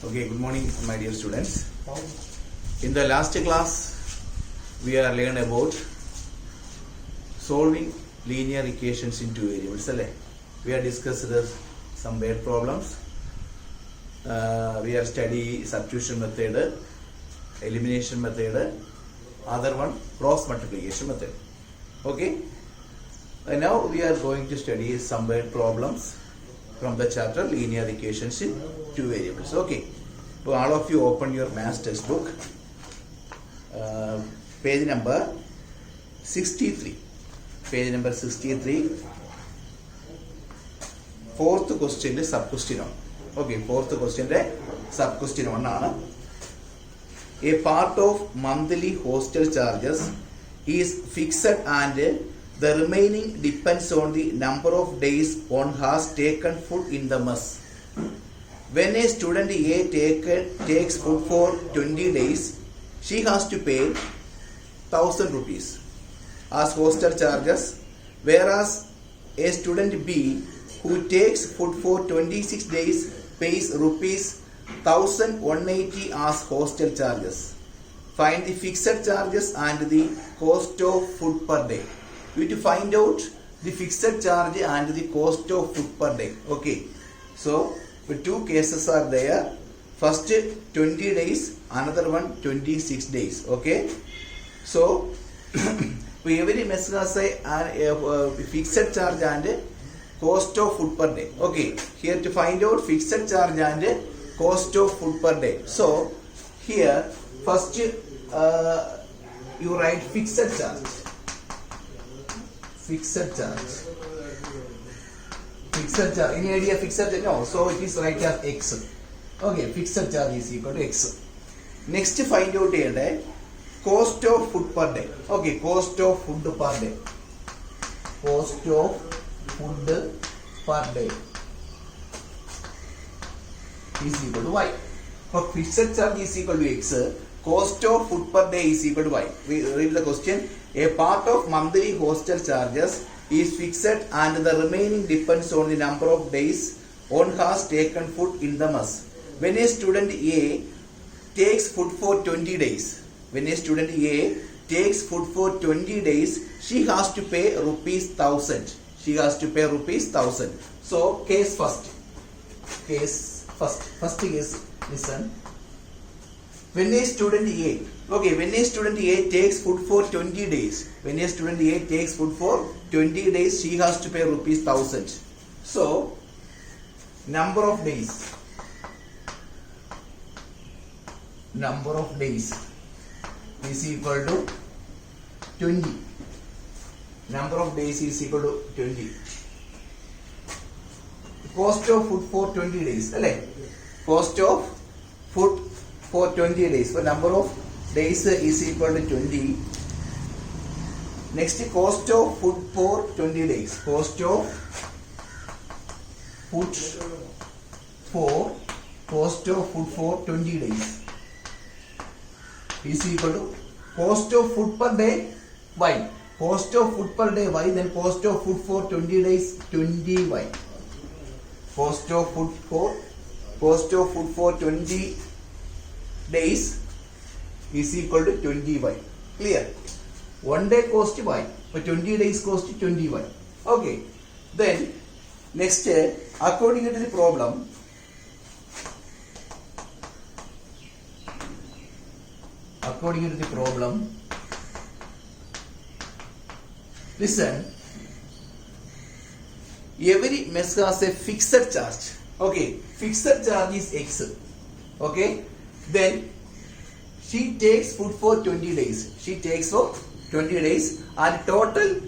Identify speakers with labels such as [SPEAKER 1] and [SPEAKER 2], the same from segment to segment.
[SPEAKER 1] Okay, good morning, my dear students. In the last class, we are learning about solving linear equations in two variables. We have discussed some bad problems. We have studied substitution method, elimination method, other one cross multiplication method. Okay. And now we are going to study some bad problems from the chapter linear equations in two variables. Okay. So all of you open your maths textbook. Page number 63. Page number 63. Fourth question is sub question 1. Okay, fourth question is sub question 1. A part of monthly hostel charges is fixed and the remaining depends on the number of days one has taken food in the mess. When a student A takes food for 20 days, she has to pay 1000 rupees as hostel charges, whereas a student B who takes food for 26 days pays rupees 1180 as hostel charges. Find the fixed charges and the cost of food per day. We have to find out the fixed charge and the cost of food per day. Okay. So, the two cases are there. First 20 days, another one 26 days. Okay. So, every mess has a fixed charge and cost of food per day. Okay. Here to find out fixed charge and cost of food per day. So, here first you write fixed charge. Fixed charge. Fixed charge. Any idea fixed charge? No. So it is right as X. Okay. Fixed charge is equal to X. Next find out here cost of food per day. Okay. Cost of food per day. Cost of food per day is equal to Y. For fixed charge is equal to X. Cost of food per day is equal to Y. We read the question. A part of monthly hostel charges is fixed and the remaining depends on the number of days one has taken food in the mess. When a student A takes food for 20 days, when a student A takes food for 20 days, she has to pay rupees 1000. She has to pay rupees 1000. So, case first. First case, listen. When a student A, okay, when a student A takes food for 20 days, when a student A takes food for 20 days, she has to pay rupees 1000. So, number of days is equal to 20. Number of days is equal to 20. Cost of food for 20 days. Cost of food for 20 days. So number of days is equal to 20. Next, cost of food for 20 days. Cost of food for 20 days is equal to cost of food per day Y. Cost of food per day Y, then cost of food for 20 days 20Y. Cost of food for 20 days is equal to 20Y. Clear? 1 day cost Y, but 20 days cost 20Y. Okay. Then next, according to the problem, listen. Every mess has a fixed charge. Okay. Fixed charge is X. Okay. Then she takes food for 20 days. She takes for 20 days and total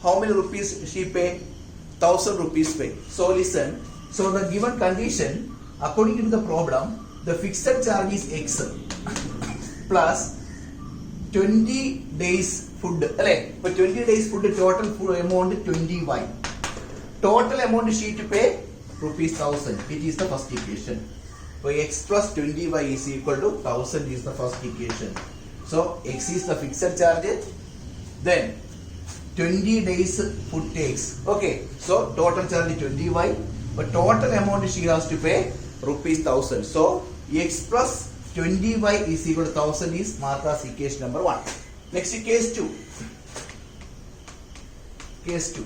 [SPEAKER 1] how many rupees she pay? 1000 rupees pay. So listen. So the given condition, according to the problem, the fixed charge is X plus 20 days food. For 20 days food, total food amount 20Y. Total amount she to pay rupees 1000. It is the first equation. So X plus 20Y is equal to 1000 is the first equation. So X is the fixed charge. Then 20 days food takes. Okay. So total charge 20Y. But total amount she has to pay rupees 1000. So x plus 20y is equal to 1000 is marked as equation number 1. Next case 2. Case 2.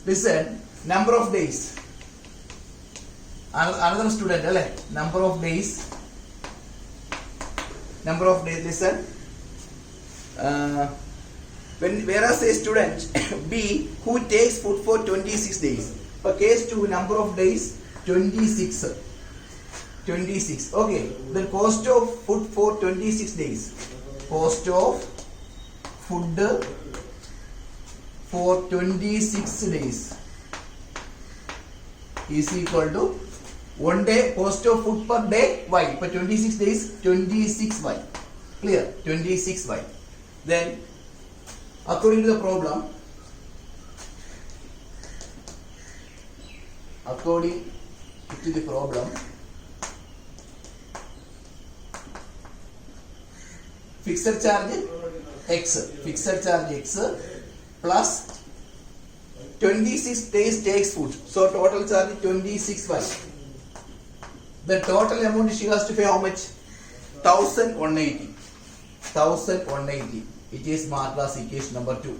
[SPEAKER 1] Listen, number of days. Another student, number of days. Listen. Whereas a student B who takes food for 26 days. For case 2, number of days 26. 26. Okay. The cost of food for 26 days. Cost of food for 26 days is equal to 1 day cost of food per day y. For 26 days 26y. Clear? 26y. Then according to the problem, fixed charge x plus 26 days takes food. So total charge 26y. The total amount she has to pay how much? 1180. 1180. It is marked as equation number 2.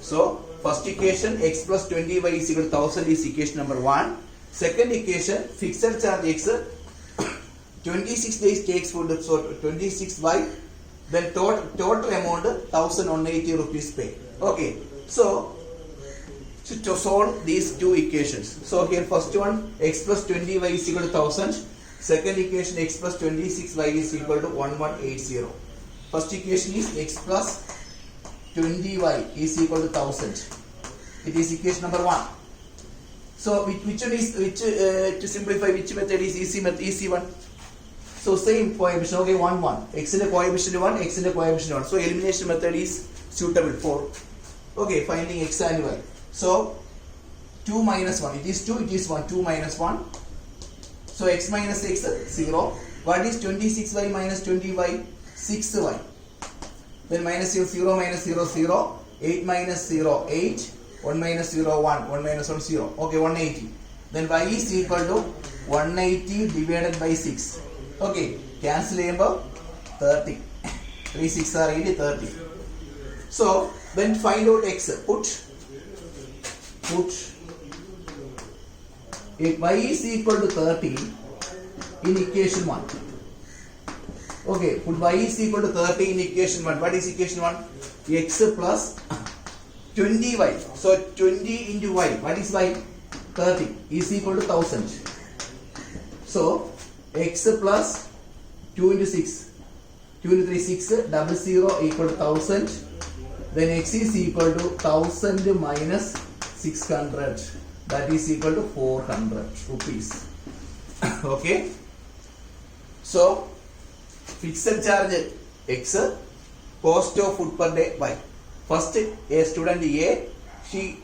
[SPEAKER 1] So first equation x plus 20y is equal to 1000 is equation number 1. Second equation fixed charge x 26 days takes food, so 26y. Then total amount 1180 rupees pay. Okay. So to solve these two equations. So here first one x plus 20y is equal to 1000. Second equation x plus 26y is equal to 1180. First equation is x plus 20y is equal to 1000. It is equation number 1. So which one is to simplify, which method is easy one? So same coefficient. Okay, 1 1. X in the coefficient 1, x in the coefficient 1. So elimination method is suitable for finding x and y. So 2 minus 1. It is 2. It is 1. 2 minus 1. So x minus x 0. What is 26y minus 20y? 6y. Then minus 0, 0 minus 0, 0. 8 minus 0, 8. 1 minus 0, 1. 1 minus 1, 0. Okay, 180. Then y is equal to 180 divided by 6. Okay, cancel 30. 3 6 are 80, 30. So then find out x. Put if y is equal to 30 in equation 1. Okay, put y is equal to 30 in equation 1. What is equation 1? X plus 20y. So 20 into y. What is y? 30 is equal to 1000. So x plus 2 into 6. 2 into 3, 6. 00 equal to 1000. Then x is equal to 1000 minus 600. That is equal to 400 rupees. Okay. So fixed charge x, cost of food per day y. First, a student A, she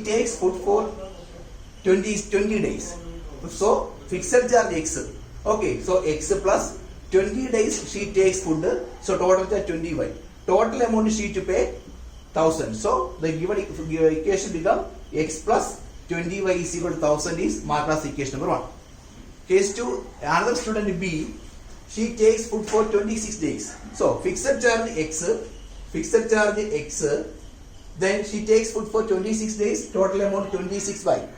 [SPEAKER 1] takes food for 20 days. So fixed charge x. Okay, so x plus 20 days she takes food. So total charge 20y. Total amount she to pay 1000. So the given equation become x plus 20y is equal to 1000 is marked as equation number 1. Case 2, another student B, she takes food for 26 days. So fixed charge x, then she takes food for 26 days, total amount 26y.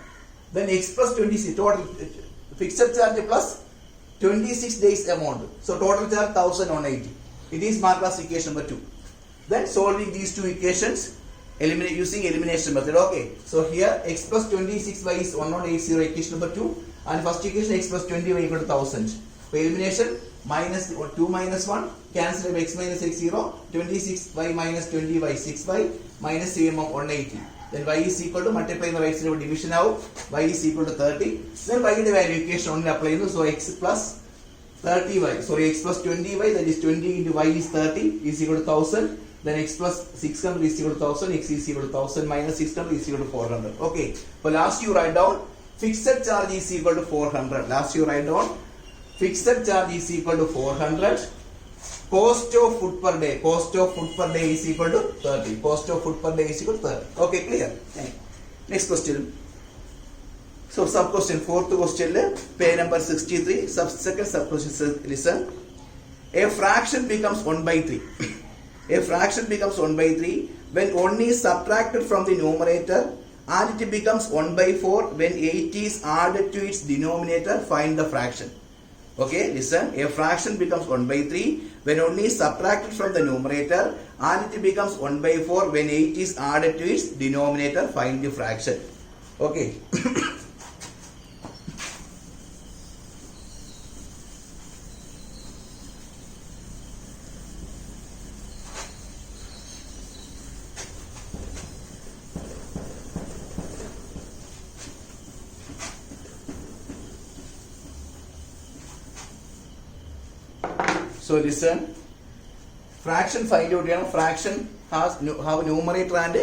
[SPEAKER 1] Then x plus 26, total fixed charge plus 26 days amount. So total charge 1180. It is marked as equation number 2. Then solving these two equations using elimination method. Okay. So here x plus 26y is 1180 equation number 2, and first equation x plus 20y equal to 1000. For elimination, minus 2 minus 1, cancel x minus x 0, 26y minus 20y 6y minus same of 180. Then y is equal to multiply the right side of division out, y is equal to 30. Then y the value equation only apply. So x plus 30y, sorry, x plus 20y, that is 20 into y is 30 is equal to 1000. Then x plus 600 is equal to 1000, x is equal to 1000 minus 600 is equal to 400. Okay. For last you write down fixed charge is equal to 400. Last you write down fixed charge is equal to 400. Cost of food per day is equal to 30. Cost of food per day is equal to 30. Okay, clear? Next question. So sub question, fourth question, page number 63, second sub question says, listen. A fraction becomes 1 by 3. A fraction becomes 1 by 3 when 1 is subtracted from the numerator, and it becomes 1 by 4 when 8 is added to its denominator. Find the fraction. Okay, listen. A fraction becomes 1 by 3 when 1 is subtracted from the numerator, and it becomes 1 by 4 when 8 is added to its denominator. Find the fraction. Okay. So listen, fraction find out. Fraction has have numerator and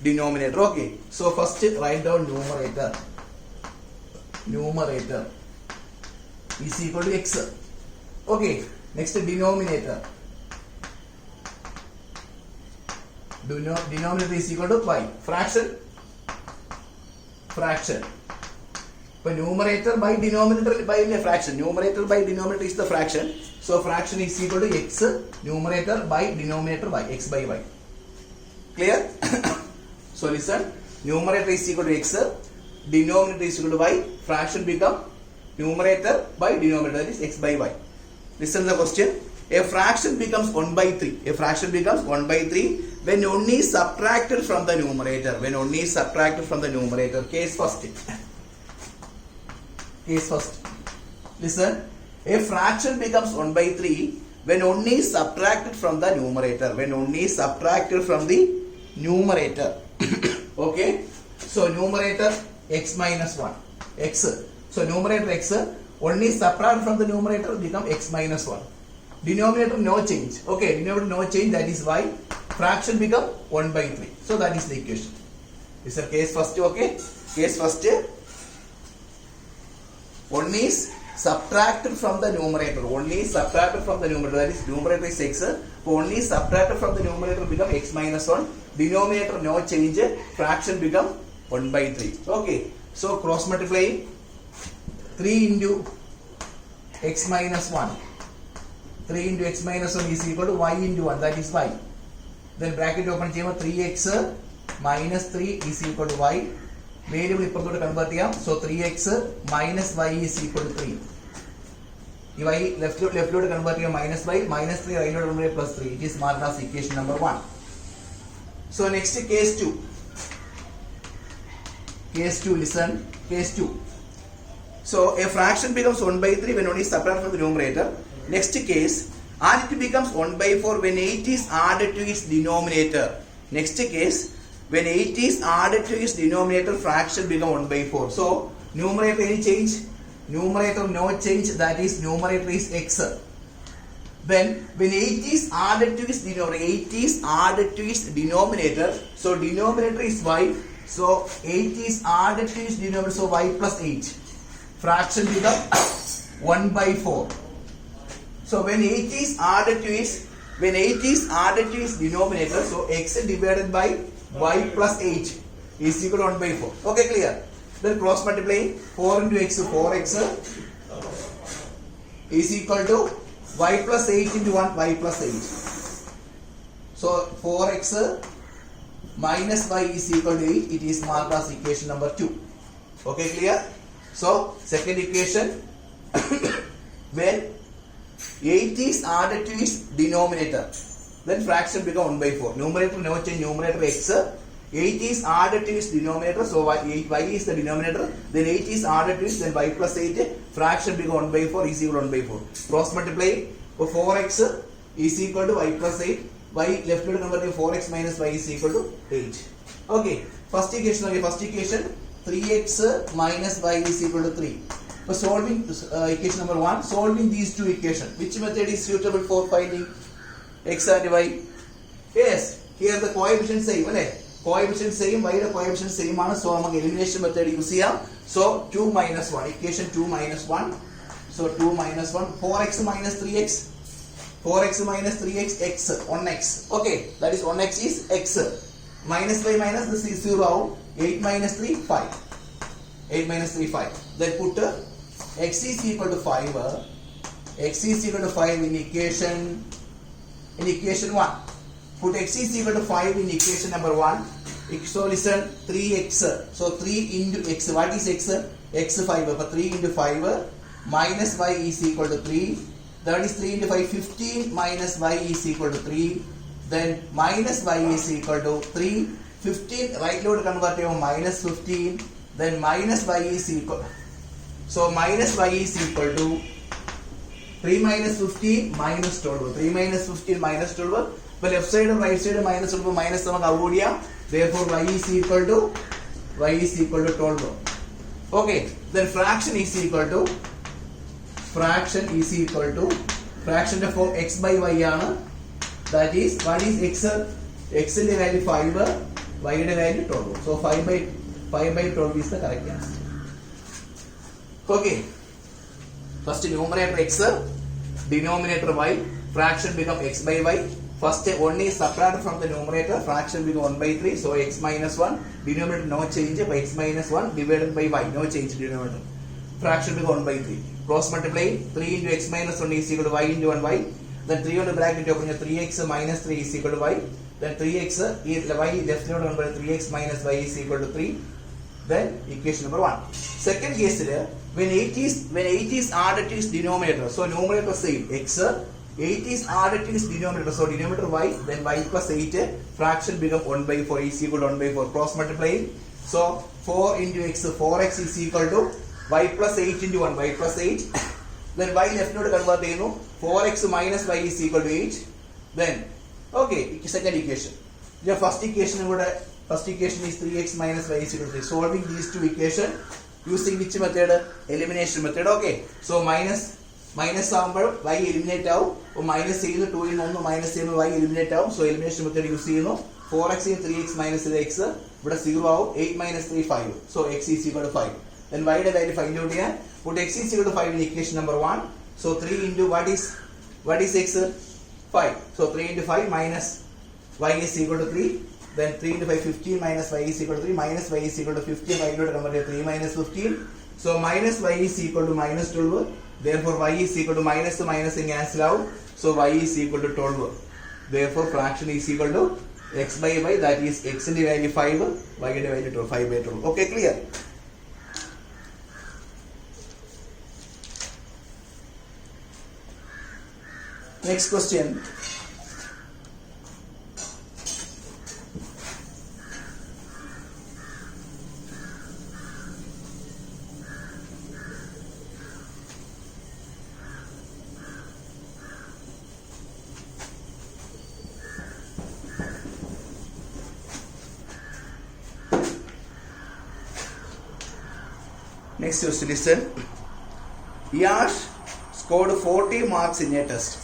[SPEAKER 1] denominator. Okay. So first write down numerator. Numerator is equal to x. Okay. Next denominator. Denominator is equal to y. Fraction. Fraction. But numerator by denominator by fraction. Numerator by denominator is the fraction. So fraction is equal to x, numerator by denominator y, x by y. Clear? So listen, numerator is equal to x, denominator is equal to y, fraction become numerator by denominator, that is x by y. Listen to the question. A fraction becomes 1 by 3. A fraction becomes 1 by 3 when 1 is subtracted from the numerator. When 1 is subtracted from the numerator. Case first. Case first. Listen. A fraction becomes 1 by 3 when 1 is subtracted from the numerator. When 1 is subtracted from the numerator. Okay. So numerator x minus 1. X. So numerator x. 1 is subtracted from the numerator, become x minus 1. Denominator no change. Okay. Denominator no change, that is y. Fraction become 1 by 3. So that is the equation. This is case first. Okay. Case first. 1 is subtracted from the numerator. Only subtracted from the numerator. That is numerator is x. Only subtracted from the numerator become x minus 1. Denominator no change. Fraction become 1 by 3. Okay. So cross multiplying 3 into x minus 1. 3 into x minus 1 is equal to y into 1. That is y. Then bracket open cheyumbol 3x minus 3 is equal to y. Variable ഇപ്പുറത്തോട്ട് convert ചെയ്യാം. So 3x minus y is equal to 3. ഈ y ലെഫ്റ്റിലോട്ട് convert ചെയ്യാം. minus y minus 3 റൈറ്റിലോട്ട് convert ചെയ്യാം plus 3. It is marked as equation number 1. So next case 2. Case 2, listen. Case 2. So a fraction becomes 1 by 3 when 1 is subtracted from the numerator. Next case, and it becomes 1 by 4 when 8 is added to its denominator. Next case, when 8 is added to its denominator, fraction become 1 by 4. So numerator any change? Numerator no change, that is numerator is x. When 8 is added to its denominator, 8 is added to its denominator, so denominator is y. So 8 is added to its denominator, so y plus 8. Fraction become 1 by 4. So when 8 is added to its denominator, so x divided by y plus 8 is equal to 1 by 4. Okay, clear? Then cross multiplying 4 into x, 4x is equal to y plus 8 into 1, y plus 8. So 4x minus y is equal to 8. It is marked as equation number 2. Okay, clear? So second equation, when 8 is added to its denominator, then fraction become 1 by 4. Numerator no change, numerator x. 8 is added to its denominator, so y is the denominator. Then 8 is added to it, then y plus 8. Fraction become 1 by 4 is equal to 1 by 4. Cross multiply for 4x is equal to y plus 8. Y left to convert 4x minus y is equal to 8. Okay. First equation. 3x minus y is equal to 3. For solving equation number 1, solving these two equations, which method is suitable for finding x and y? Yes, here the coefficient same, right? Coefficient same, y the coefficient same ആണ്. So നമുക്ക് elimination method use ചെയ്യാം. So 2 minus 1, equation 2 minus 1. So 2 minus 1, 4x minus 3x. 4x minus 3x, x, 1x. Okay, that is 1x is x. Minus y minus this is 0 out. 8 minus 3, 5. 8 minus 3, 5. Then put x is equal to 5. X is equal to 5 in equation 1. Put x is equal to 5 in equation number 1. So listen, 3x. So 3 into x. What is x? X 5. But 3 into 5 minus y is equal to 3. That is 3 into 5, 15 minus y is equal to 3. Then minus y is equal to 3. 15 right load convert to minus 15. Then minus y is equal. So minus y is equal to 3 minus 15 minus 12. 3 minus 15 minus 12. But left side and right side minus 12 minus നമുക്ക് avoid ചെയ്യാം. Therefore y is equal to 12. Okay. Then fraction is equal to fraction of x by y ആണ്. That is, what is x? X in the value 5, y in the value 12. So 5 by 12 is the correct answer. Okay. First numerator x, denominator y, fraction become x by y. First one is subtracted from the numerator, fraction become 1 by 3. So x minus 1, denominator no change, by x minus 1 divided by y, no change denominator. Fraction become 1 by 3. Cross multiply, 3 into x minus 1 is equal to y into 1y. Then 3 on the bracket open, 3x minus 3 is equal to y. Then 3x is y left hand number 3x minus y is equal to 3. Then equation number 1. Second case, when 8 is added to its denominator, so numerator same x, 8 is added to its denominator, so denominator y, then y plus 8, fraction become 1 by 4 is equal to 1 by 4. Cross multiply, so 4 into x, 4x is equal to y plus 8 into 1, y plus 8. Then y left node convert 4x minus y is equal to 8. Then, okay, second equation. The first equation is 3x minus y is equal to 3. Solving these two equations using which method? Elimination method. Okay. So minus sample y eliminate out. Minus 2 in 1 minus y eliminate out. So elimination method use 4x in 3x minus x. But 0 out. 8 minus 3 5. So x is equal to 5. Then y value find out here. Put x is equal to 5 in equation number 1. So 3 into what is x? 5. So 3 into 5 minus y is equal to 3. Then 3 into 5, 15 minus y is equal to 3. Minus y is equal to 15. Y to convert to 3 minus 15. So minus y is equal to minus 12. Therefore y is equal to minus and cancel out. So y is equal to 12. Therefore fraction is equal to x by y. That is x in the value 5. Y in the value 12. 5 by 12. Okay, clear? Next question. Next question, listen. Yash scored 40 marks in a test.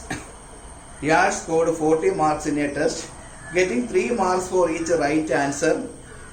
[SPEAKER 1] Yash scored 40 marks in a test, getting 3 marks for each right answer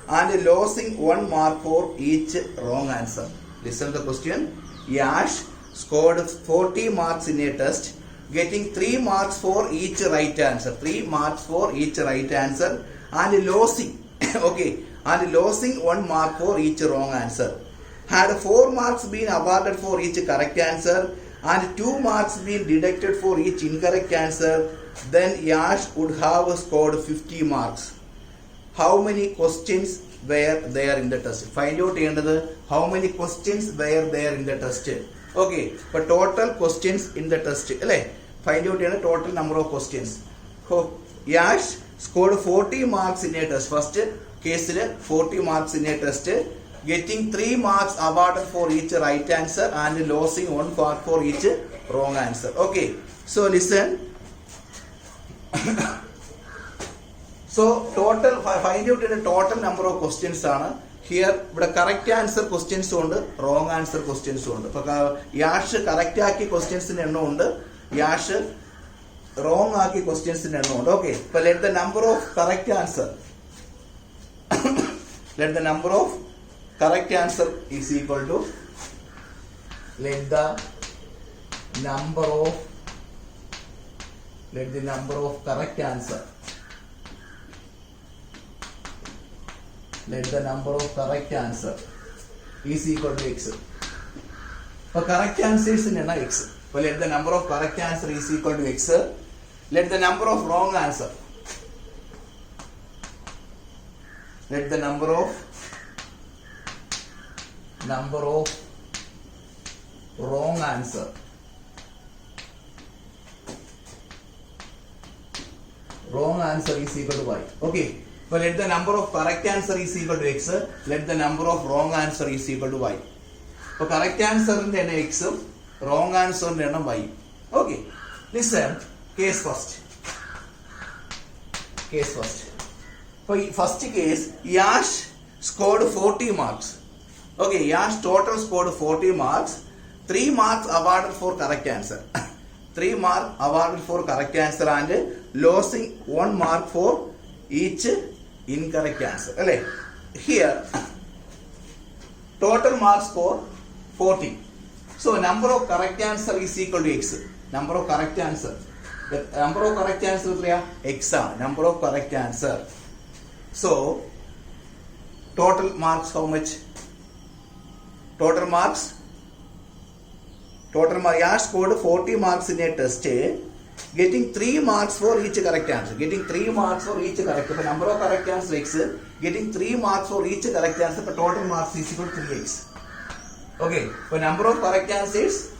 [SPEAKER 1] and losing 1 mark for each wrong answer. Listen to the question. Yash scored 40 marks in a test, getting 3 marks for each right answer. 3 marks for each right answer and losing, okay, and losing 1 mark for each wrong answer. Had 4 marks been awarded for each correct answer and 2 marks been deducted for each incorrect answer, then Yash would have scored 50 marks. How many questions were there in the test? Find out how many questions were there in the test. Okay, but total questions in the test. Find out the total number of questions. Yash scored 40 marks in a test. First case 40 marks in a test, getting 3 marks awarded for each right answer and losing 1 mark for each wrong answer. Okay, so listen. So total, find out the total number of questions are here. But correct answer questions ഉണ്ട്, wrong answer questions ഉണ്ട്. Yash correct ആക്കി questions ഉണ്ട്, Yash wrong ആക്കി questions ഉണ്ട്. Okay, but let the number of correct answer let the number of correct answer is equal to, let the number of correct answer, let the number of correct answer is equal to x. So correct answer is x. So let the number of correct answer is equal to x. Let the number of wrong answer. Let the number of wrong answer. Wrong answer is equal to y. Okay. So let the number of correct answer is equal to x. Let the number of wrong answer is equal to y. So correct answer in x, wrong answer in y. Okay. Listen. Case first. For first case, Yash scored 40 marks. Okay, Yash total scored 40 marks. 3 marks awarded for correct answer. 3 marks awarded for correct answer and losing 1 mark for each incorrect answer. Here, total marks score 40. So, number of correct answer is equal to x. Number of correct answer. The number of correct answer is x. Number of correct answer. So, total marks how much? Total marks. Yash scored 40 marks in a test, getting 3 marks for each correct answer. Getting 3 marks for each correct. The number of correct answer x, getting 3 marks for each correct answer, but total marks is equal to 3x. Okay, so number of correct answers,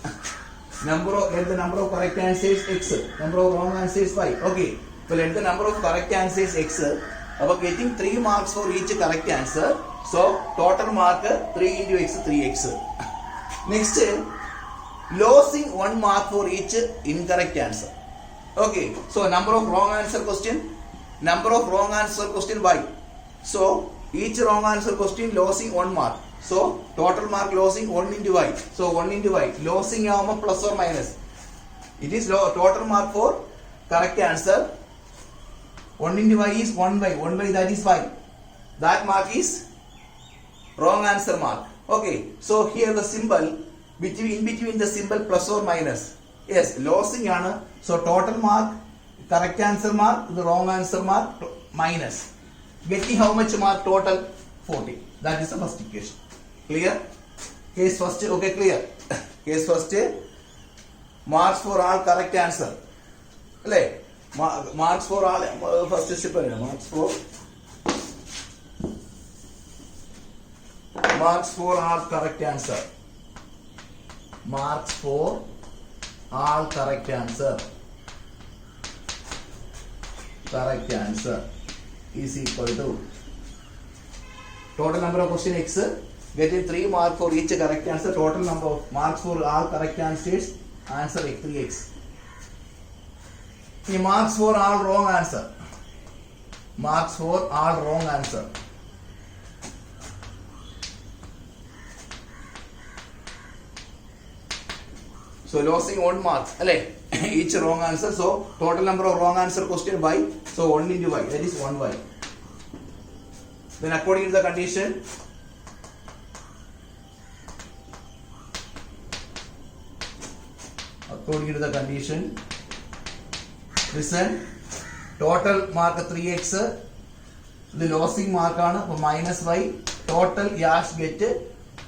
[SPEAKER 1] let the number of correct answers x, number of wrong answers y. Okay, so let the number of correct answers x, about getting 3 marks for each correct answer. So total mark 3 into x, 3x. Next, losing 1 mark for each incorrect answer. Okay, so number of wrong answer question y. So each wrong answer question losing 1 mark. So total mark losing 1 into y. So 1 into y. Losing plus or minus. It is total mark for correct answer. 1 into y is 1 by. 1 by that is 5. That mark is wrong answer mark. Okay. So here the symbol, in between the symbol plus or minus. Yes, losing ആണ്. So total mark, correct answer mark, the wrong answer mark minus. Getting how much mark total? 40. That is the first equation. Clear? Case first, okay, clear. Case first, marks for all correct answer. Marks for all, first step, marks for all correct answer. Marks for all correct answer. Correct answer is equal to total number of question x, getting 3 marks for each correct answer, total number of marks for all correct answers, answer 3x. The marks for all wrong answer. Marks for all wrong answer. So losing 1 mark, each wrong answer. So total number of wrong answer question y. So 1 into y, that is 1y. Then according to the condition, listen, total mark 3x, the losing mark on minus y, total Yash get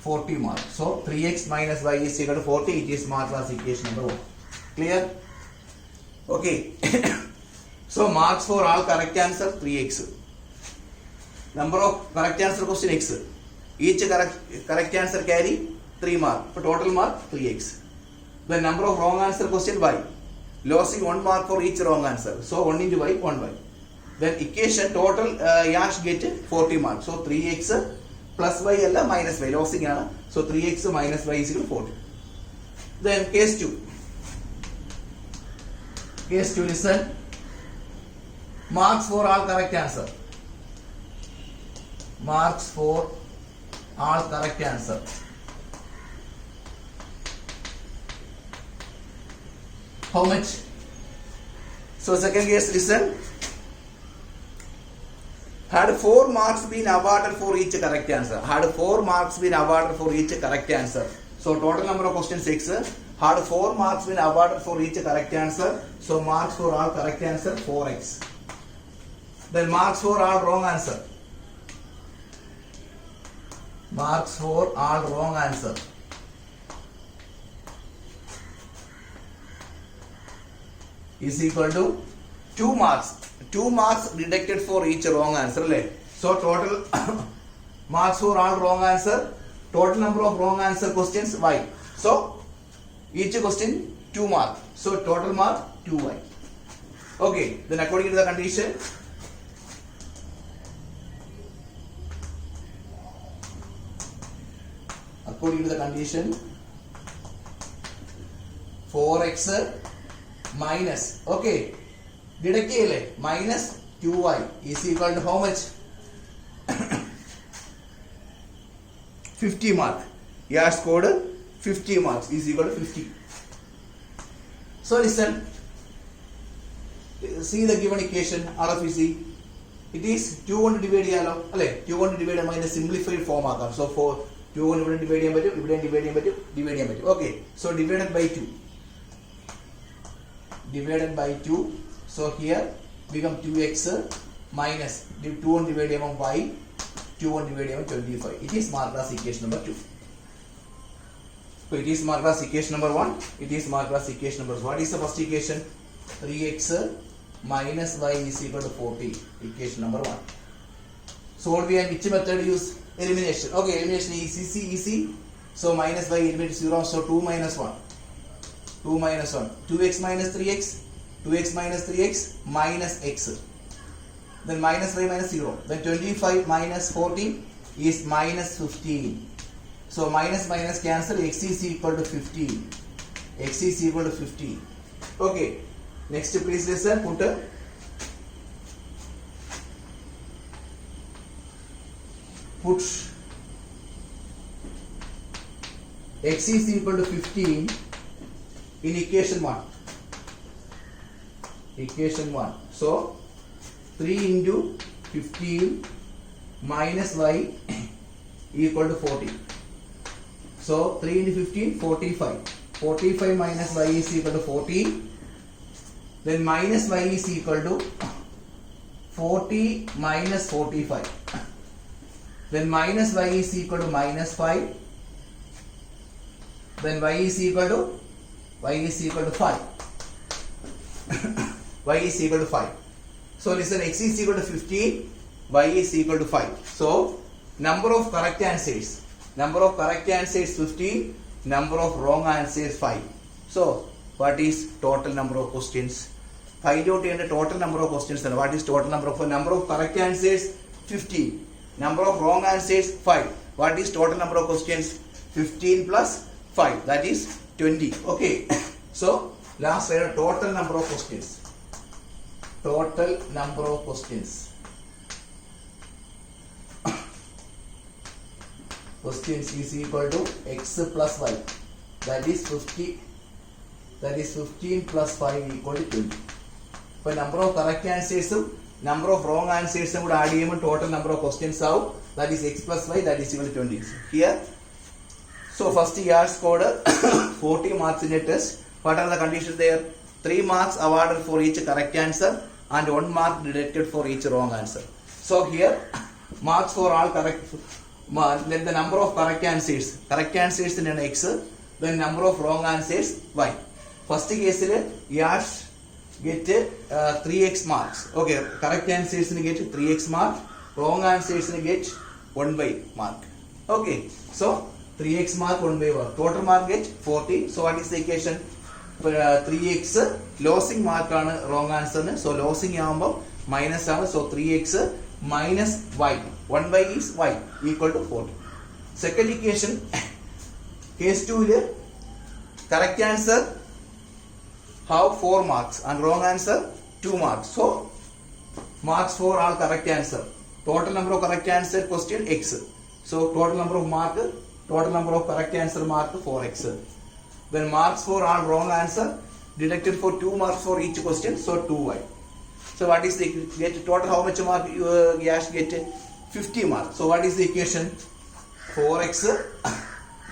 [SPEAKER 1] 40 marks. So 3x minus y is equal to 40. It is marked as equation number 1. Clear? Okay. So marks for all correct answer 3x. Number of correct answer question x. Each correct answer carry 3 mark. So total mark 3x. The number of wrong answer question y. Losing 1 mark for each wrong answer. So 1 into y, 1y. Then equation total Yash get 40 marks. So 3x plus y alla minus y. Losing ആണ്. So 3x minus y is equal to 40. Then case 2. Case 2, listen. Marks for all correct answer. Marks for all correct answer. How much? So second case, listen. Had 4 marks been awarded for each correct answer. Had 4 marks been awarded for each correct answer. So total number of questions 6. Had 4 marks been awarded for each correct answer. So marks for all correct answer 4x. Then marks for all wrong answer. marks for all wrong answer. Is equal to 2 marks. 2 marks deducted for each wrong answer. So total marks for all wrong answer. Total number of wrong answer questions y. So each question 2 marks. So total mark 2y. Okay. Then according to the condition, according to the condition, 4x minus, okay, deduct minus 2y is equal to how much? 50 mark. Yes, scored 50 marks is equal to 50. So listen, see the given equation RFC. It is 2 കൊണ്ട് divide ചെയ്യാലോ അല്ലേ? 2 കൊണ്ട് divide ചെയ്യുമ്പോൾ അതിന്റെ simplified form ആക്കാം. So 2 കൊണ്ട് ഇവിടെ divide ചെയ്യാൻ പറ്റും, ഇവിടെ ഡിവൈഡ് ചെയ്യാൻ പറ്റും, ഡിവൈഡ് ചെയ്യാൻ പറ്റും. Okay, so divided by 2. Divided by 2. So here become 2x minus 2 on divided by y, 2 on divided by 25. It is marked as equation number 2. So it is marked as equation number 1. It is marked as equation number 2. What is the first equation? 3x minus y is equal to 40. Equation number 1. Solve and which method use? Elimination. Okay, elimination is easy. So minus y eliminate 0. So 2 minus 1. 2 minus 1. 2x minus 3x. 2x minus 3x minus x. Then minus y minus 0. Then 25 minus 14 is minus 15. So minus minus cancel. X is equal to 15. X is equal to 15. Okay. Next please listen. Put x is equal to 15 in equation 1. Equation 1. So 3 into 15 minus y equal to 40. So 3 into 15, 45. 45 minus y is equal to 40. Then minus y is equal to 40 minus 45. Then minus y is equal to minus 5. Then y is equal to 5. Y is equal to 5. So listen, x is equal to 15, y is equal to 5. So number of correct answers. Number of correct answers 15, number of wrong answers 5. So what is total number of questions? Find out the total number of questions. And what is total number of correct answers? 15. Number of wrong answers 5. What is total number of questions? 15 plus 5. That is 20. Okay. So last slide, total number of questions. Total number of questions. Questions is equal to x plus y. That is 50. That is 15 plus 5 equal to 20. So number of correct answers, number of wrong answers would add total number of questions out. That is x plus y. That is equal to 20. Here. So first year scored 40 marks in a test. What are the conditions there? 3 marks awarded for each correct answer and 1 mark deducted for each wrong answer. So here marks for all correct. Let the number of correct answers in an x. Then number of wrong answers y. First case Yash get 3x marks. Okay, correct answers get 3x mark. Wrong answers get 1 mark. Okay, so 3x mark 1 by 1. Total mark get 40. So what is the equation? 3x losing mark on wrong answer. So losing minus so 3x minus y. 1 by is y equal to 40. Second equation, case 2 correct answer have 4 marks and wrong answer 2 marks. So marks for all correct answer. Total number of correct answer question x. So total number of correct answer mark 4x. Then marks for all wrong answer deducted for 2 marks for each question. So 2y. So what is the get total? How much mark you get? 50 marks. So what is the equation? 4x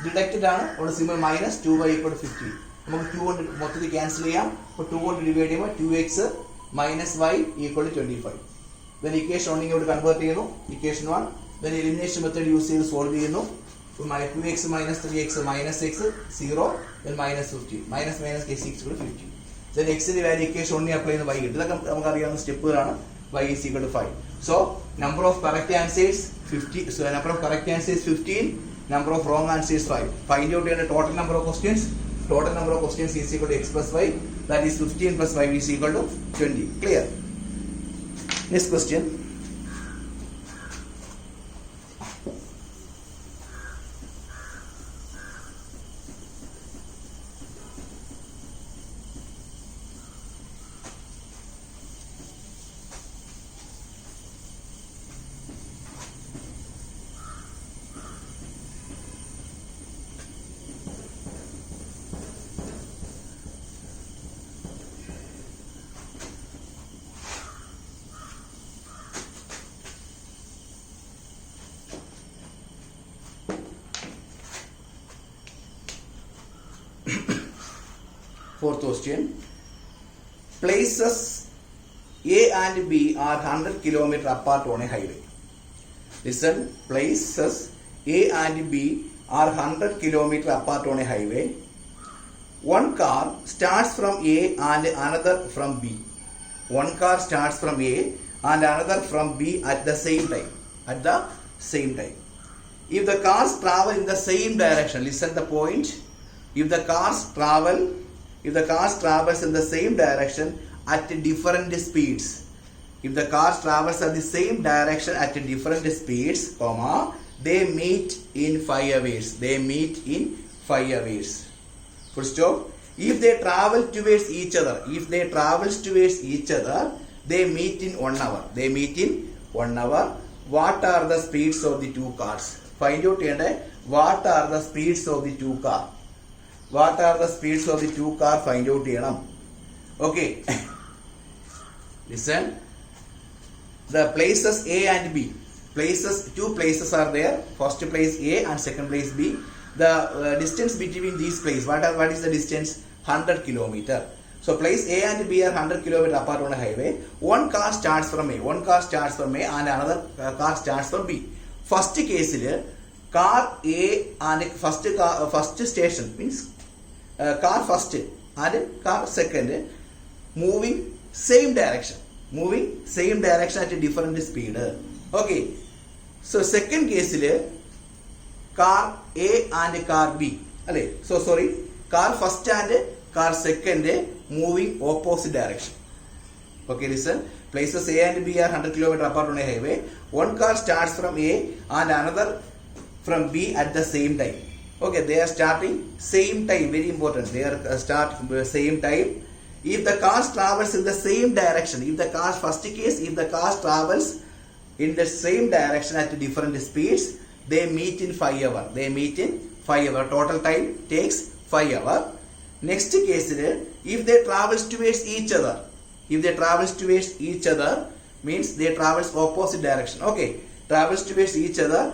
[SPEAKER 1] deducted on symbol minus 2y equal to 50. 2 cancel 2 കൊണ്ട് divide 2x minus y equal to 25. Then equation 1 convert equation 1 Then elimination method use ചെയ്ത് solve ചെയ്യുന്നു. 2x minus 3x minus x 0, then minus 50. Minus k 6 equal to 50. Then x ന്റെ value equation only apply ചെയ്യുന്ന y കിട്ടും. ഇതൊക്കെ നമുക്ക് അറിയാവുന്ന സ്റ്റെപ്പുകളാണ്. Y is equal to 5. So number of correct answers 50. So number of correct answers 15. Number of wrong answers 5. Find out the total number of questions. Total number of questions is equal to x plus y. That is 15 plus 5 is equal to 20. Clear? Next question. Fourth question. Places A and B are 100 km apart on a highway. Listen, places A and B are 100 km apart on a highway. One car starts from A and another from B. One car starts from A and another from B at the same time. At the same time. If the cars travel in the same direction, listen the point. If the cars travels in the same direction at different speeds. If the cars travels at the same direction at different speeds, comma, they meet in 5 hours. They meet in 5 hours. Full stop. If they travel towards each other, they meet in 1 hour. They meet in 1 hour. What are the speeds of the two cars? Find out what are the speeds of the two cars. What are the speeds of the two cars? Find out cheyanam. Okay. Listen. The places A and B. Two places are there. First place A and second place B. The distance between these places. What is the distance? 100 kilometer. So place A and B are 100 kilometer apart on a highway. One car starts from A. And another car starts from B. First case, car A and first station means car first and car second moving same direction at a different speed. Okay, so second case car A and car B. So sorry, car first and car second moving opposite direction. Okay, listen. Places A and B are 100 km apart on a highway. One car starts from A and another from B at the same time. Okay, they are starting same time. Very important. They are starting same time. If the cars travels in the same direction, if the cars travels in the same direction at different speeds, they meet in 5 hours. Total time takes 5 hours. Next case, if they travels towards each other, means they travels opposite direction. Okay, travels towards each other,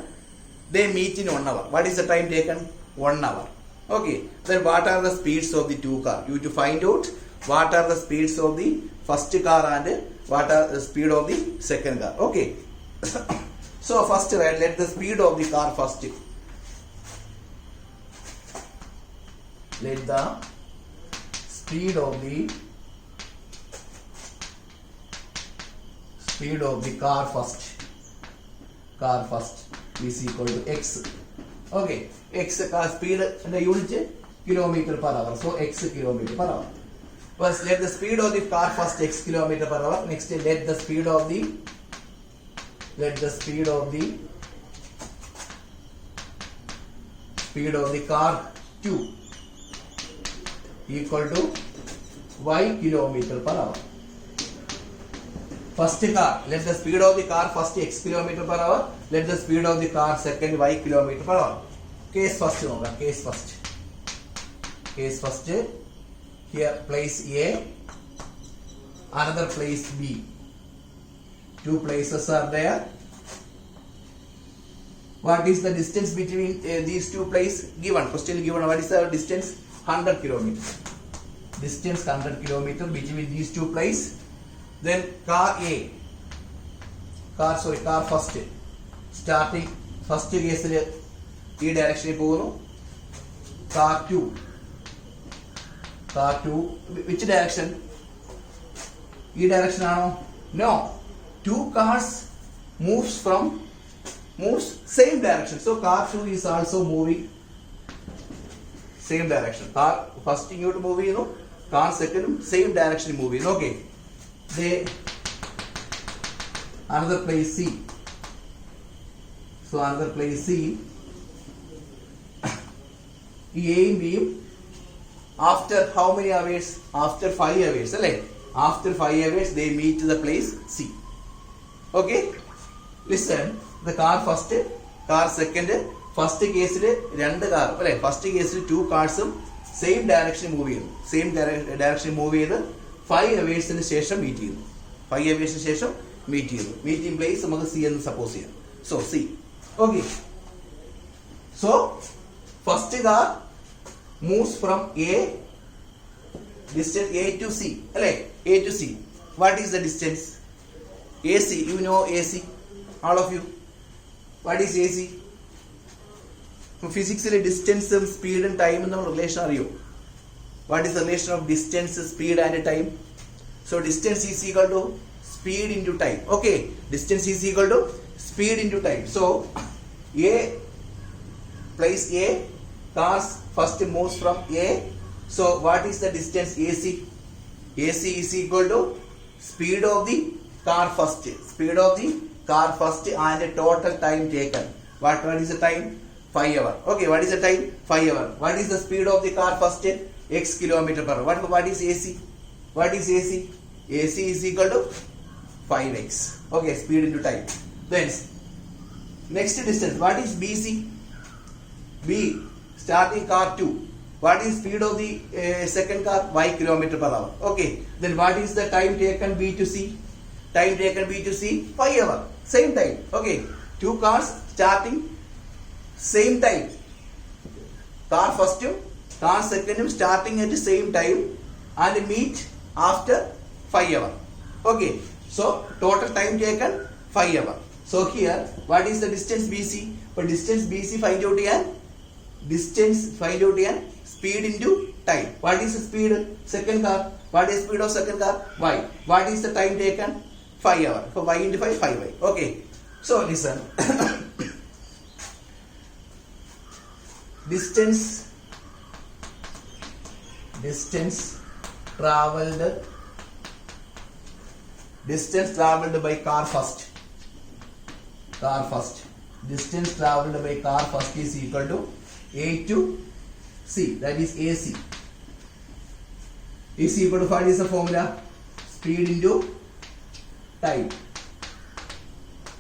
[SPEAKER 1] they meet in 1 hour. What is the time taken? 1 hour. Okay, then what are the speeds of the two cars? You have to find out what are the speeds of the first car and what are the speed of the second car. Okay. So first let the speed of the car first. Let the speed of the car first is equal to x. Okay, x car speed and the unit kilometer per hour. So x kilometer per hour. First let the speed of the car first x kilometer per hour. Next let the speed of the car 2 equal to y kilometer per hour. First car, let the speed of the car first x kilometer per hour. Let the speed of the car second y kilometer per hour. Case first. Here place A, another place B. Two places are there. What is the distance between these two places? Given. Question given. What is the distance? 100 kilometers. Distance 100 kilometers between these two places. Then car A. Car first. starting first case ഈ ഡയറക്ഷനിൽ പോകുന്നു. car 2 which direction? ഈ direction ആണോ? No, two cars moves same direction, so car 2 is also moving same direction. Car first ഇങ്ങോട്ട് move ചെയ്യുന്നു, car second same direction move ചെയ്യുന്നു. Okay, they another place C. So another place C, Aയും Bയും after how many hours? After 5 hours, അല്ലേ? After 5 hours they meet the place C. Okay, listen, the car first, car second, first കേസിൽ രണ്ട് car അല്ലേ? First കേസിൽ 2 കാർസും same direction move ചെയ്യുന്നു, same direction move ചെയ്ത് 5 അവേഴ്സിന് ശേഷം meet ചെയ്യുന്നു. 5 അവേഴ്സിന് ശേഷം മീറ്റ് ചെയ്യുന്നു. മീറ്റിംഗ് പ്ലേസ് നമുക്ക് സി എന്ന് സപ്പോസ് ചെയ്യാം. So C. Okay, so first car moves from A distance A to C, അല്ലേ? A to C. What is the distance? AC, you know AC, all of you. What is AC? ഫിസിക്സിലെ ഡിസ്റ്റൻസും സ്പീഡും ടൈമും നമ്മൾ relation അറിയോ? What is the relation of distance, speed and time? So distance is equal to speed into time. Okay, distance is equal to speed into time. So a place a, cars first moves from A. So what is the distance AC? AC is equal to speed of the car first, speed of the car first and the total time taken. What is the time? 5 hours. Okay, what is the time? 5 hours. What is the speed of the car first? X kilometer per hour. What is AC? What is AC? AC is equal to 5x. Okay, speed into time. Then next distance, what is BC? B, starting car 2. What is speed of the second car? Y kilometer per hour. Okay, then what is the time taken B to C? Time taken B to C 5 hours. Same time. Okay, 2 cars starting same time. Car first, car second starting at the same time and meet after 5 hours. Okay, so total time taken 5 hours. So here, what is the distance BC? For distance BC find out here. Distance find out here. Speed into time. What is the speed? Second car. What is speed of second car? Y. What is the time taken? 5 hours. So y into 5, 5y. Okay. So listen. Distance traveled by car first. Distance traveled by car first is equal to A to C, that is AC, is equal to, what is the formula? Speed into time.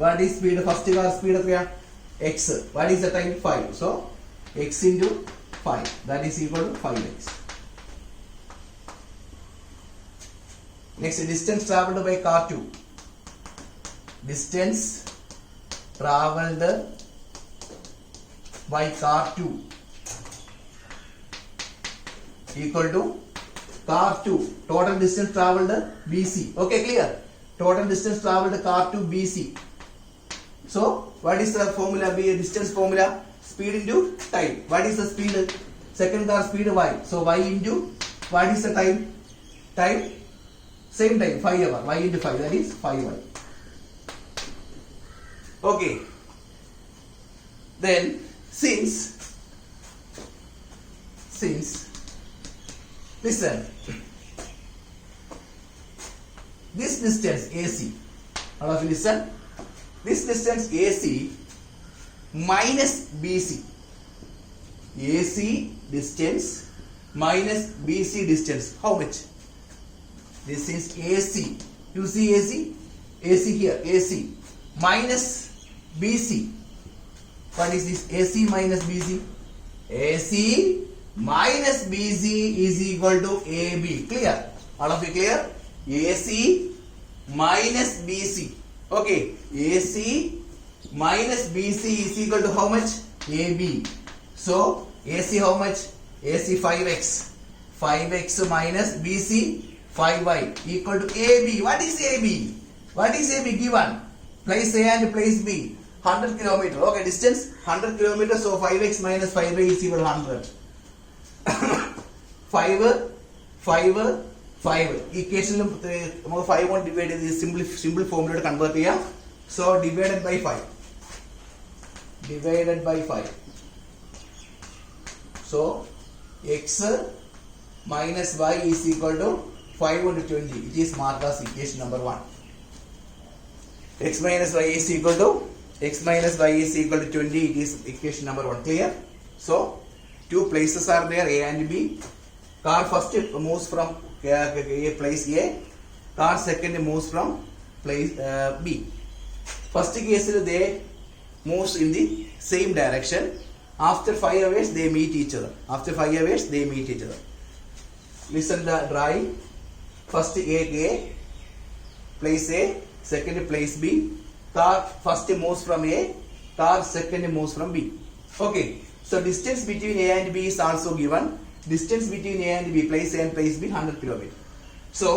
[SPEAKER 1] What is speed? First car speed of x. What is the time? 5. So x into 5, that is equal to 5x. Next, distance traveled by car 2. Distance traveled by car 2 equal to car 2 total distance traveled BC. Okay, clear? Total distance traveled car to BC. So what is the formula? B distance formula, speed into time. What is the speed? Second car speed y. So y into, what is the time? Time same time 5 hours. Y into 5, that is 5y. Okay, then since listen, this distance AC, all of you listen, this distance AC minus BC, AC distance minus BC distance, how much? This is AC, you see AC, AC here, AC minus BC. What is this? AC minus BC. AC minus BC is equal to AB. Clear? All of you clear? AC minus BC. Okay. AC minus BC is equal to how much? AB. So AC how much? AC 5x. 5x minus BC 5y equal to AB. What is AB? What is AB given? Place A and place B. 100 kilometer. Okay, distance 100 kilometers. So 5x minus 5y is equal to 100. 5 equation 5 കൊണ്ട് divide ചെയ്ത് simple ഫോർമുലയോട് convert ചെയ്യാം. So divided by 5. So x minus y is equal to 5 into 20. It is marked as equation number 1. x minus y is equal to 20. It is equation number 1. Clear? So two places are there, A and B. Car first moves from place A. Car second moves from place B. First case they moves in the same direction. After 5 hours they meet each other. Listen the drawing. First A, place A, second place B. Car first moves from A, car second moves from B. Okay, so distance between A and B is also given. Distance between A and B, place A and place B, 100 km. So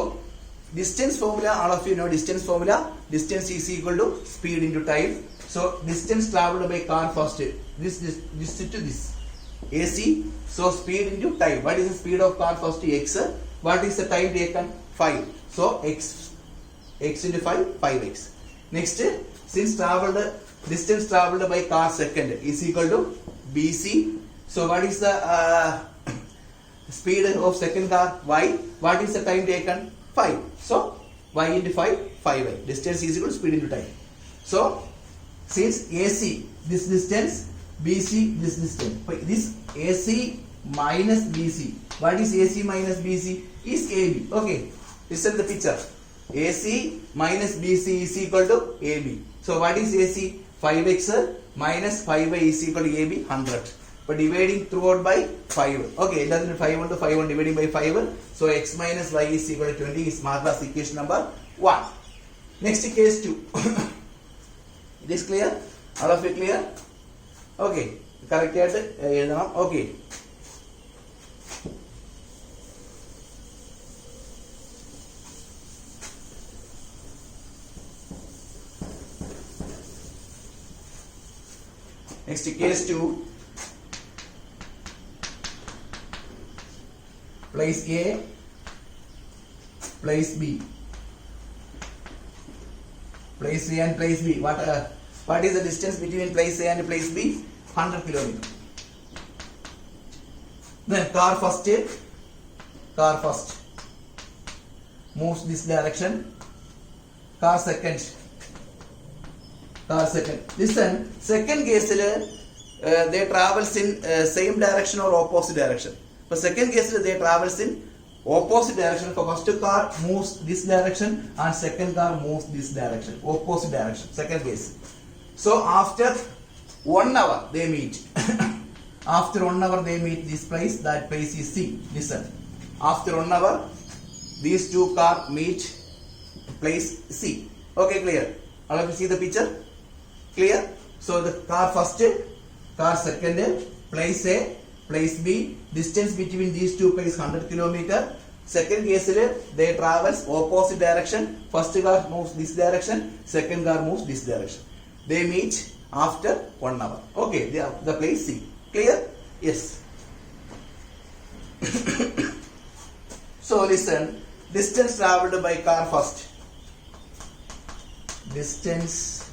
[SPEAKER 1] distance formula, all of you know distance formula. Distance is equal to speed into time. So distance traveled by car first, this to this, AC. So speed into time. What is the speed of car first? X. What is the time taken? 5. So x into 5x. Next, since distance traveled by car second is equal to BC. So what is the speed of second car? Y. What is the time taken? 5. So y into 5y. Distance is equal to speed into time. So since AC this distance, BC this distance, this AC minus BC. What is AC minus BC? Is AB. Okay, listen to the picture. AC minus BC is equal to AB. So what is AC? 5x minus 5y is equal to AB, 100. But dividing throughout by 5. Okay, it doesn't 5 into 5 1 dividing by 5. So x minus y is equal to 20 is marked as equation number 1. Next case 2. It is clear? All of you clear? Okay, correct it. Okay. Next case 2. Place A, place B. Place A and place B. What is the distance between place A and place B? 100 km. Then car first moves this direction. Car second. Listen, second case they travels in same direction or opposite direction. For second case they travels in opposite direction. For first car moves this direction and second car moves this direction, opposite direction. Second case. So after 1 hour they meet. After 1 hour they meet this place. That place is C. Listen. After 1 hour these two cars meet place C. Okay, clear? All of you see the picture? Clear? So the car first, car second, place A, place B. Distance between these two places 100 km. Second case they travels opposite direction. First car moves this direction. Second car moves this direction. They meet after 1 hour. Okay, the place C. Clear? Yes. So listen, distance traveled by car first. Distance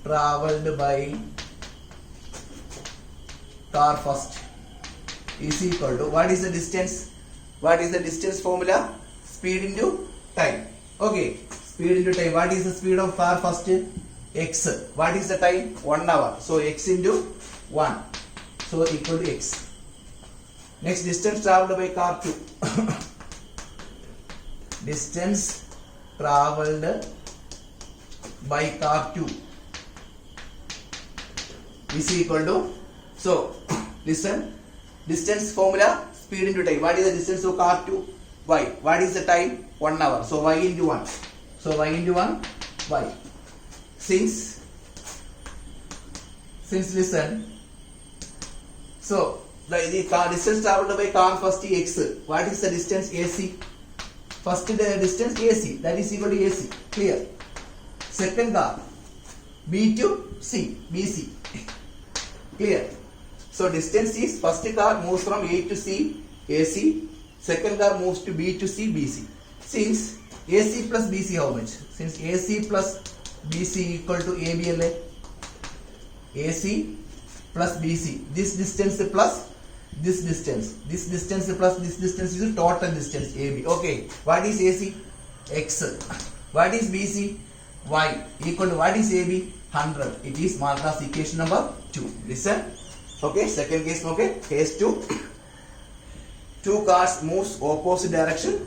[SPEAKER 1] traveled by car first is equal to, what is the distance? What is the distance formula? Speed into time. Okay, speed into time. What is the speed of car first? X. What is the time? 1 hour. So x into 1. So equal to x. Next, distance traveled by car 2. Distance traveled by car 2 is equal to, so listen, distance formula, speed into time. What is the distance of car to y? What is the time? 1 hour. So y into 1. So y into 1, y. Since listen, so the car distance traveled by car first x. What is the distance AC? First the distance AC, that is equal to AC. Clear? Second car B to C, BC. Clear? So distance is, first car moves from A to C, AC. Second car moves to B to C, BC. Since AC plus BC, how much? Since AC plus BC equal to AB, LA. AC plus BC. This distance plus this distance. This distance plus this distance is the total distance AB. Okay. What is AC? X. What is BC? Y. Equal to what is AB? 100. It is marked as equation number 2. Listen. Okay. Second case. Okay. Case 2. Two cars moves opposite direction.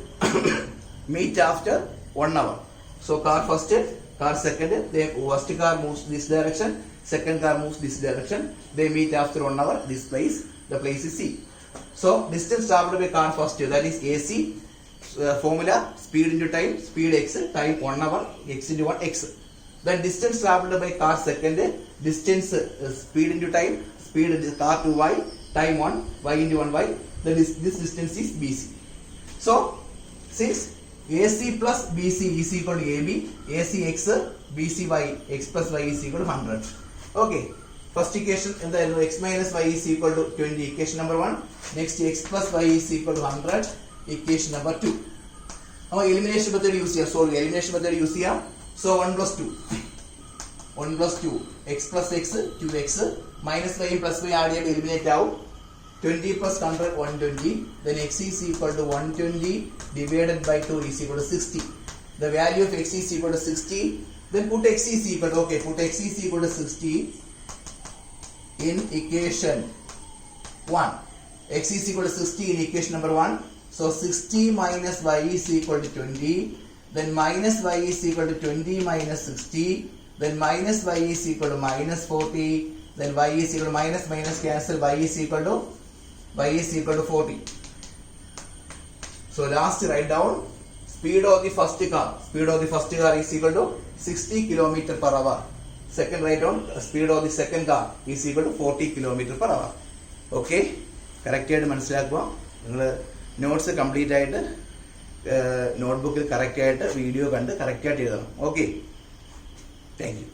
[SPEAKER 1] Meet after 1 hour. So car first, car second. The first car moves this direction. Second car moves this direction. They meet after 1 hour. This place. The place is C. So distance traveled by car first, that is AC. Formula speed into time, speed x, time 1 hour, x into 1 x. Then distance traveled by car second, distance speed into time, speed car to y, time 1, y into 1 y. Then this distance is BC. So since AC plus BC is equal to AB, AC x, BC y, x plus y is equal to 100. Okay. First equation, x minus y is equal to 20, equation number 1. Next, x plus y is equal to 100, equation number 2. Now, elimination method use here. So, elimination method use here. So, 1 plus 2. 1 plus 2. X plus x, 2x. Minus y plus y add here, eliminate out. 20 plus 100, 120. Then x is equal to 120 divided by 2 is equal to 60. The value of x is equal to 60. Then put x is equal to, okay, put x is equal to 60. In equation 1, x is equal to 60 in equation number 1. So 60 minus y is equal to 20. Then minus y is equal to 20 minus 60. Then minus y is equal to minus 40. Then y is equal to minus cancel. Y is equal to 40. So last write down speed of the first car. Speed of the first car is equal to 60 km per hour. Second write down speed of the second car is equal to 40 km per hour. Okay, correct ആയിട്ട് മനസ്സിലാക്കുക. നിങ്ങൾ notes complete ആയിട്ട് നോട്ട്ബുക്കിൽ correct ആയിട്ട് video കണ്ട് correct ആയിട്ട് എഴുതണം. Okay, thank you.